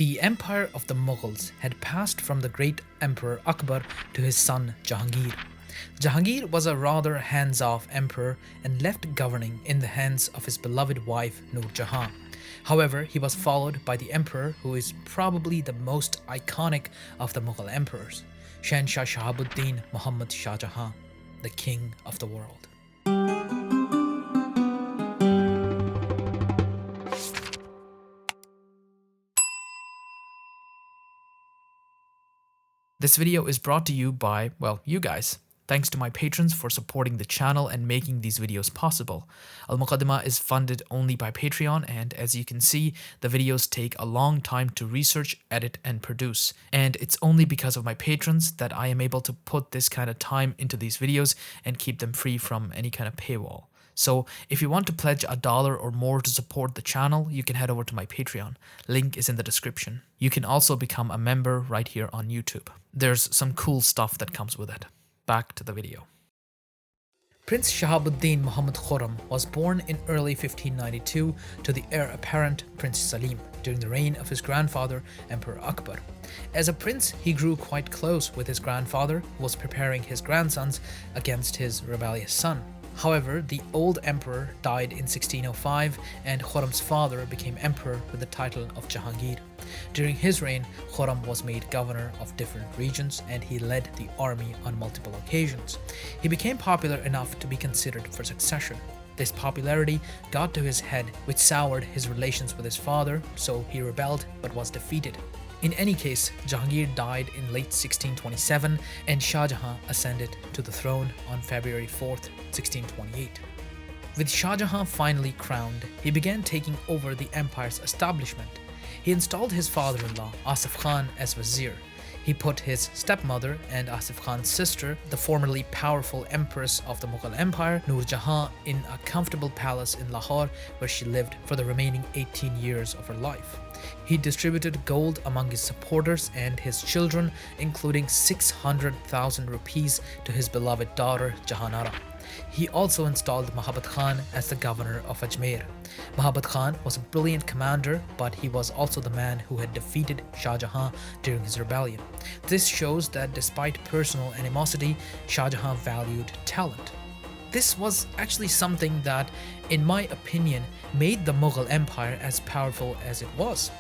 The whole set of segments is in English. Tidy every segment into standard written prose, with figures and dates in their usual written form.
The empire of the Mughals had passed from the great Emperor Akbar to his son Jahangir. Jahangir was a rather hands-off emperor and left governing in the hands of his beloved wife Nur Jahan. However, he was followed by the emperor who is probably the most iconic of the Mughal emperors, Shahanshah Shahabuddin Muhammad Shah Jahan, the king of the world. This video is brought to you by, well, you guys. Thanks to my patrons for supporting the channel and making these videos possible. Al Muqaddimah is funded only by Patreon, and as you can see, the videos take a long time to research, edit, and produce. And it's only because of my patrons that I am able to put this kind of time into these videos and keep them free from any kind of paywall. So if you want to pledge $1 or more to support the channel, you can head over to my Patreon. Link is in the description. You can also become a member right here on YouTube. There's some cool stuff that comes with it. Back to the video. Prince Shahabuddin Muhammad Khurram was born in early 1592 to the heir apparent Prince Salim during the reign of his grandfather Emperor Akbar. As a prince, he grew quite close with his grandfather, who was preparing his grandsons against his rebellious son. However, the old emperor died in 1605 and Khurram's father became emperor with the title of Jahangir. During his reign, Khurram was made governor of different regions and he led the army on multiple occasions. He became popular enough to be considered for succession. This popularity got to his head, which soured his relations with his father, so he rebelled but was defeated. In any case, Jahangir died in late 1627 and Shah Jahan ascended to the throne on February 4th, 1628. With Shah Jahan finally crowned, he began taking over the empire's establishment. He installed his father-in-law, Asif Khan, as vizier. He put his stepmother and Asif Khan's sister, the formerly powerful empress of the Mughal Empire, Nur Jahan, in a comfortable palace in Lahore where she lived for the remaining 18 years of her life. He distributed gold among his supporters and his children, including 600,000 rupees to his beloved daughter Jahanara. He also installed Mahabad Khan as the governor of Ajmer. Mahabad Khan was a brilliant commander, but he was also the man who had defeated Shah Jahan during his rebellion. This shows that despite personal animosity, Shah Jahan valued talent. This was actually something that, in my opinion, made the Mughal Empire as powerful as it was.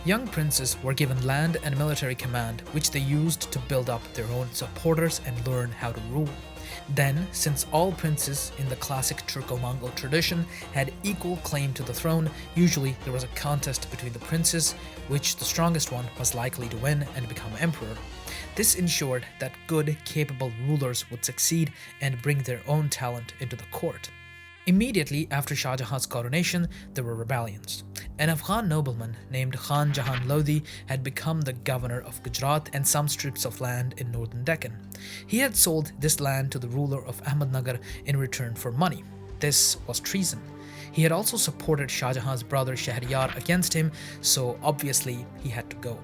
Young princes were given land and military command, which they used to build up their own supporters and learn how to rule. Then, since all princes in the classic Turco-Mongol tradition had equal claim to the throne, usually there was a contest between the princes, which the strongest one was likely to win and become emperor. This ensured that good, capable rulers would succeed and bring their own talent into the court. Immediately after Shah Jahan's coronation, there were rebellions. An Afghan nobleman named Khan Jahan Lodi had become the governor of Gujarat and some strips of land in northern Deccan. He had sold this land to the ruler of Ahmednagar in return for money. This was treason. He had also supported Shah Jahan's brother Shahriyar against him, so obviously he had to go.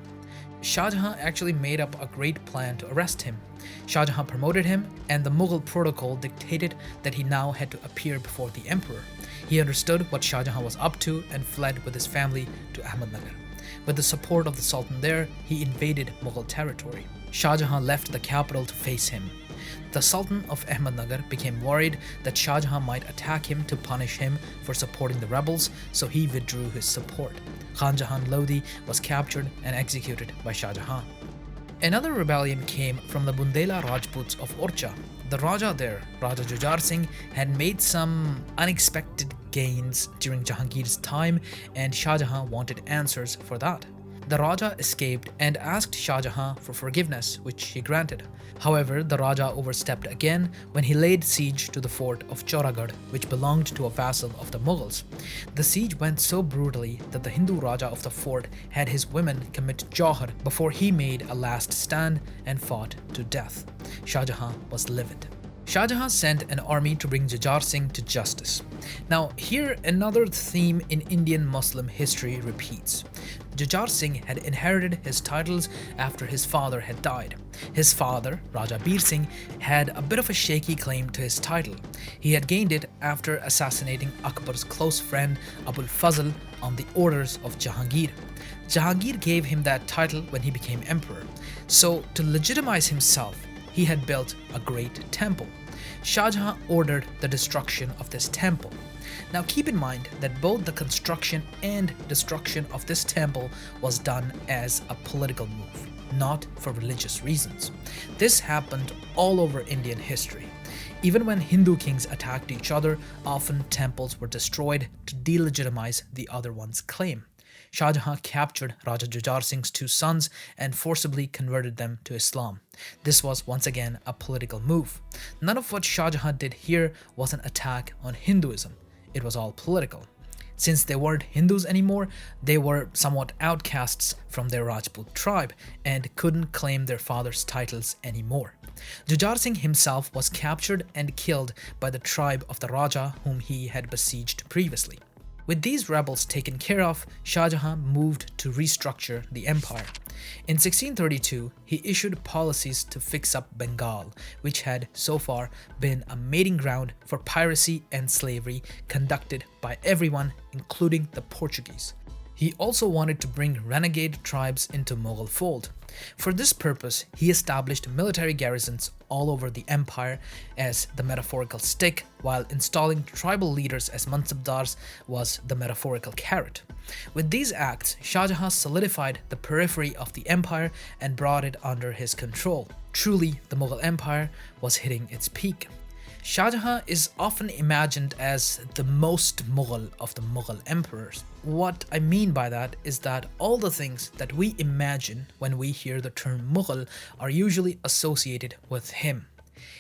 Shah Jahan actually made up a great plan to arrest him. Shah Jahan promoted him, and the Mughal protocol dictated that he now had to appear before the emperor. He understood what Shah Jahan was up to and fled with his family to Ahmednagar. With the support of the Sultan there, he invaded Mughal territory. Shah Jahan left the capital to face him. The Sultan of Ahmednagar became worried that Shah Jahan might attack him to punish him for supporting the rebels, so he withdrew his support. Khan Jahan Lodi was captured and executed by Shah Jahan. Another rebellion came from the Bundela Rajputs of Orcha. The Raja there, Raja Jujar Singh, had made some unexpected gains during Jahangir's time, and Shah Jahan wanted answers for that. The Raja escaped and asked Shah Jahan for forgiveness, which he granted. However, the Raja overstepped again when he laid siege to the fort of Chauragarh, which belonged to a vassal of the Mughals. The siege went so brutally that the Hindu Raja of the fort had his women commit Jauhar before he made a last stand and fought to death. Shah Jahan was livid. Shah Jahan sent an army to bring Jujar Singh to justice. Now, here another theme in Indian Muslim history repeats. Jujar Singh had inherited his titles after his father had died. His father, Raja Bir Singh, had a bit of a shaky claim to his title. He had gained it after assassinating Akbar's close friend Abul Fazl on the orders of Jahangir. Jahangir gave him that title when he became emperor. So, to legitimize himself, he had built a great temple. Shah Jahan ordered the destruction of this temple. Now keep in mind that both the construction and destruction of this temple was done as a political move, not for religious reasons. This happened all over Indian history. Even when Hindu kings attacked each other, often temples were destroyed to delegitimize the other one's claim. Shah Jahan captured Raja Jujar Singh's two sons and forcibly converted them to Islam. This was once again a political move. None of what Shah Jahan did here was an attack on Hinduism. It was all political. Since they weren't Hindus anymore, they were somewhat outcasts from their Rajput tribe and couldn't claim their father's titles anymore. Jujar Singh himself was captured and killed by the tribe of the Raja whom he had besieged previously. With these rebels taken care of, Shah Jahan moved to restructure the empire. In 1632, he issued policies to fix up Bengal, which had so far been a mating ground for piracy and slavery conducted by everyone, including the Portuguese. He also wanted to bring renegade tribes into Mughal fold. For this purpose, he established military garrisons all over the empire as the metaphorical stick, while installing tribal leaders as mansabdars was the metaphorical carrot. With these acts, Shah Jahan solidified the periphery of the empire and brought it under his control. Truly, the Mughal Empire was hitting its peak. Shah Jahan is often imagined as the most Mughal of the Mughal emperors. What I mean by that is that all the things that we imagine when we hear the term Mughal are usually associated with him.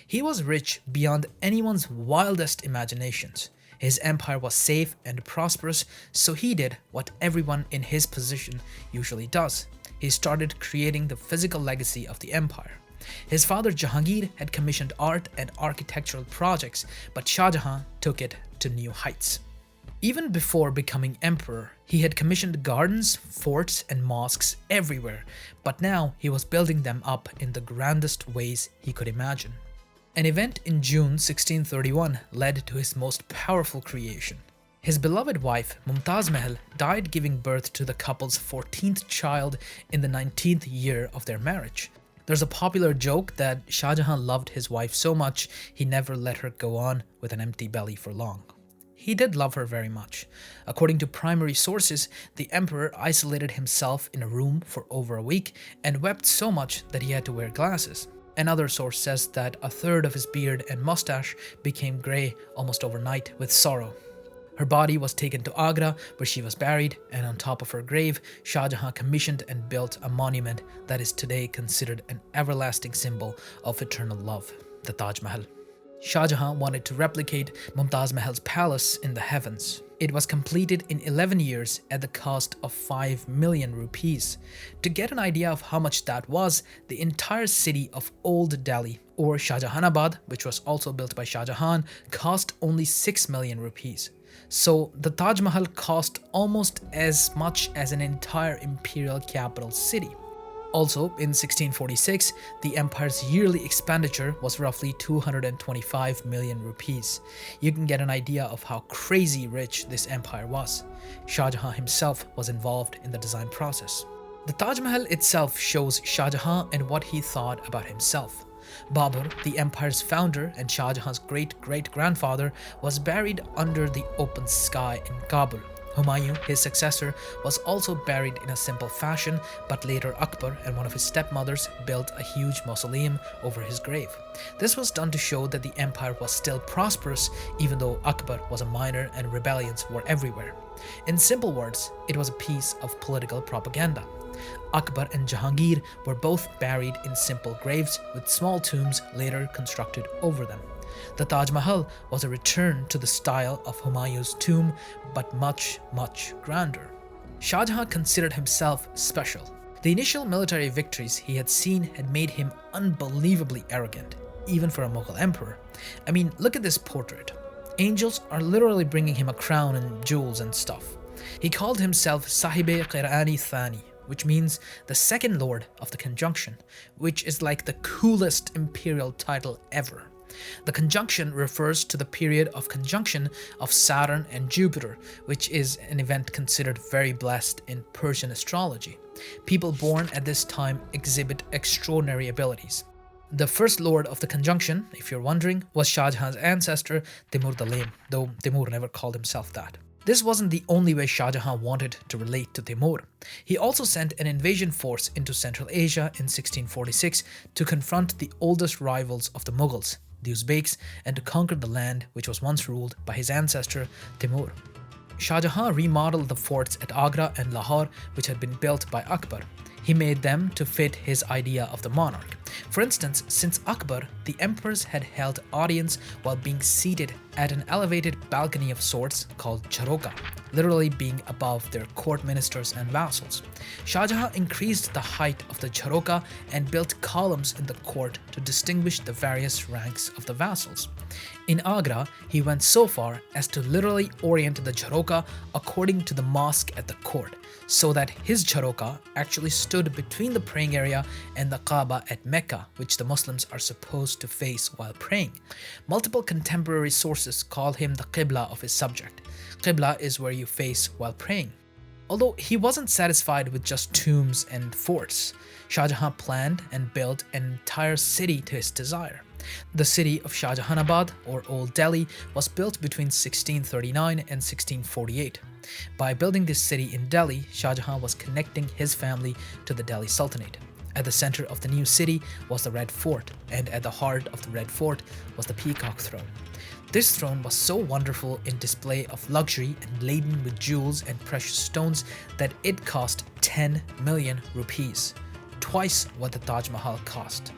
He was rich beyond anyone's wildest imaginations. His empire was safe and prosperous, so he did what everyone in his position usually does. He started creating the physical legacy of the empire. His father Jahangir had commissioned art and architectural projects, but Shah Jahan took it to new heights. Even before becoming emperor, he had commissioned gardens, forts, and mosques everywhere, but now he was building them up in the grandest ways he could imagine. An event in June 1631 led to his most powerful creation. His beloved wife, Mumtaz Mahal, died giving birth to the couple's 14th child in the 19th year of their marriage. There's a popular joke that Shah Jahan loved his wife so much he never let her go on with an empty belly for long. He did love her very much. According to primary sources, the emperor isolated himself in a room for over a week and wept so much that he had to wear glasses. Another source says that a third of his beard and mustache became grey almost overnight with sorrow. Her body was taken to Agra, where she was buried, and on top of her grave, Shah Jahan commissioned and built a monument that is today considered an everlasting symbol of eternal love, the Taj Mahal. Shah Jahan wanted to replicate Mumtaz Mahal's palace in the heavens. It was completed in 11 years at the cost of 5 million rupees. To get an idea of how much that was, the entire city of Old Delhi, or Shahjahanabad, which was also built by Shah Jahan, cost only 6 million rupees. So the Taj Mahal cost almost as much as an entire imperial capital city. Also, in 1646, the empire's yearly expenditure was roughly 225 million rupees. You can get an idea of how crazy rich this empire was. Shah Jahan himself was involved in the design process. The Taj Mahal itself shows Shah Jahan and what he thought about himself. Babur, the empire's founder and Shah Jahan's great-great-grandfather, was buried under the open sky in Kabul. Humayun, his successor, was also buried in a simple fashion, but later Akbar and one of his stepmothers built a huge mausoleum over his grave. This was done to show that the empire was still prosperous, even though Akbar was a minor and rebellions were everywhere. In simple words, it was a piece of political propaganda. Akbar and Jahangir were both buried in simple graves with small tombs later constructed over them. The Taj Mahal was a return to the style of Humayun's tomb, but much, much grander. Shah Jahan considered himself special. The initial military victories he had seen had made him unbelievably arrogant, even for a Mughal emperor. I mean, look at this portrait. Angels are literally bringing him a crown and jewels and stuff. He called himself Sahibe Qirani Thani, which means the second lord of the conjunction, which is like the coolest imperial title ever. The conjunction refers to the period of conjunction of Saturn and Jupiter, which is an event considered very blessed in Persian astrology. People born at this time exhibit extraordinary abilities. The first lord of the conjunction, if you're wondering, was Shah Jahan's ancestor Timur Dalem, though Timur never called himself that. This wasn't the only way Shah Jahan wanted to relate to Timur. He also sent an invasion force into Central Asia in 1646 to confront the oldest rivals of the Mughals, the Uzbeks, and to conquer the land which was once ruled by his ancestor Timur. Shah Jahan remodeled the forts at Agra and Lahore, which had been built by Akbar. He made them to fit his idea of the monarch. For instance, since Akbar, the emperors had held audience while being seated at an elevated balcony of sorts called Charoka, literally being above their court ministers and vassals. Shah Jahan increased the height of the Charoka and built columns in the court to distinguish the various ranks of the vassals. In Agra, he went so far as to literally orient the Charoka according to the mosque at the court, so that his Charoka actually stood between the praying area and the Kaaba at Mecca, which the Muslims are supposed to face while praying. Multiple contemporary sources call him the Qibla of his subject. Qibla is where you face while praying. Although he wasn't satisfied with just tombs and forts, Shah Jahan planned and built an entire city to his desire. The city of Shah Jahanabad, or Old Delhi, was built between 1639 and 1648. By building this city in Delhi, Shah Jahan was connecting his family to the Delhi Sultanate. At the center of the new city was the Red Fort, and at the heart of the Red Fort was the Peacock Throne. This throne was so wonderful in display of luxury and laden with jewels and precious stones that it cost 10 million rupees, twice what the Taj Mahal cost.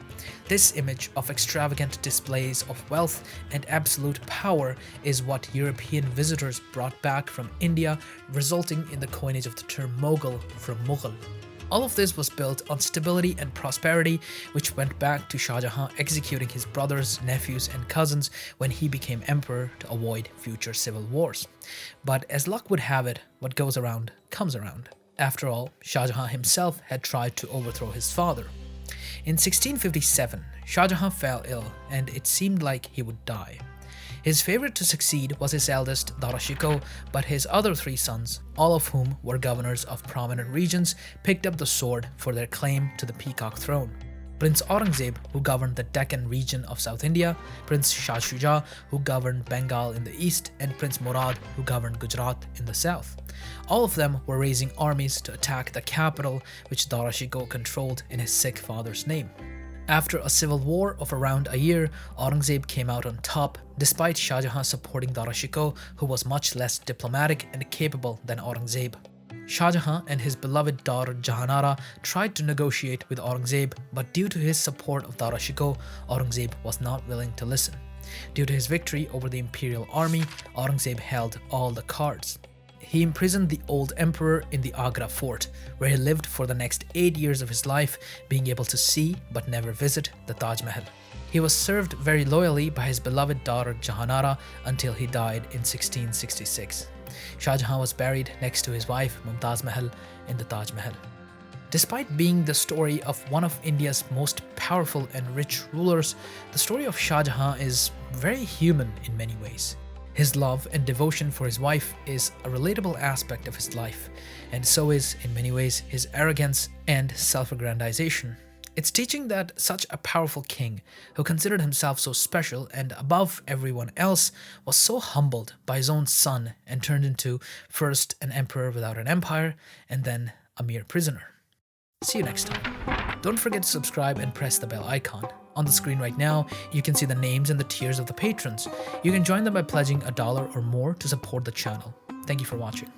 This image of extravagant displays of wealth and absolute power is what European visitors brought back from India, resulting in the coinage of the term Mughal from Mughal. All of this was built on stability and prosperity, which went back to Shah Jahan executing his brothers, nephews, and cousins when he became emperor to avoid future civil wars. But as luck would have it, what goes around comes around. After all, Shah Jahan himself had tried to overthrow his father. In 1657, Shah Jahan fell ill and it seemed like he would die. His favorite to succeed was his eldest, Dara Shikoh, but his other three sons, all of whom were governors of prominent regions, picked up the sword for their claim to the Peacock Throne. Prince Aurangzeb, who governed the Deccan region of South India, Prince Shah Shuja, who governed Bengal in the east, and Prince Murad, who governed Gujarat in the south. All of them were raising armies to attack the capital, which Dara Shikoh controlled in his Sikh father's name. After a civil war of around a year, Aurangzeb came out on top, despite Shah Jahan supporting Dara Shikoh, who was much less diplomatic and capable than Aurangzeb. Shah Jahan and his beloved daughter Jahanara tried to negotiate with Aurangzeb, but due to his support of Dara Shikoh, Aurangzeb was not willing to listen. Due to his victory over the imperial army, Aurangzeb held all the cards. He imprisoned the old emperor in the Agra fort, where he lived for the next 8 years of his life, being able to see but never visit the Taj Mahal. He was served very loyally by his beloved daughter Jahanara until he died in 1666. Shah Jahan was buried next to his wife Mumtaz Mahal in the Taj Mahal. Despite being the story of one of India's most powerful and rich rulers, the story of Shah Jahan is very human in many ways. His love and devotion for his wife is a relatable aspect of his life, and so is, in many ways, his arrogance and self-aggrandization. It's teaching that such a powerful king, who considered himself so special and above everyone else, was so humbled by his own son and turned into first an emperor without an empire, and then a mere prisoner. See you next time. Don't forget to subscribe and press the bell icon. On the screen right now, you can see the names and the tiers of the patrons. You can join them by pledging $1 or more to support the channel. Thank you for watching.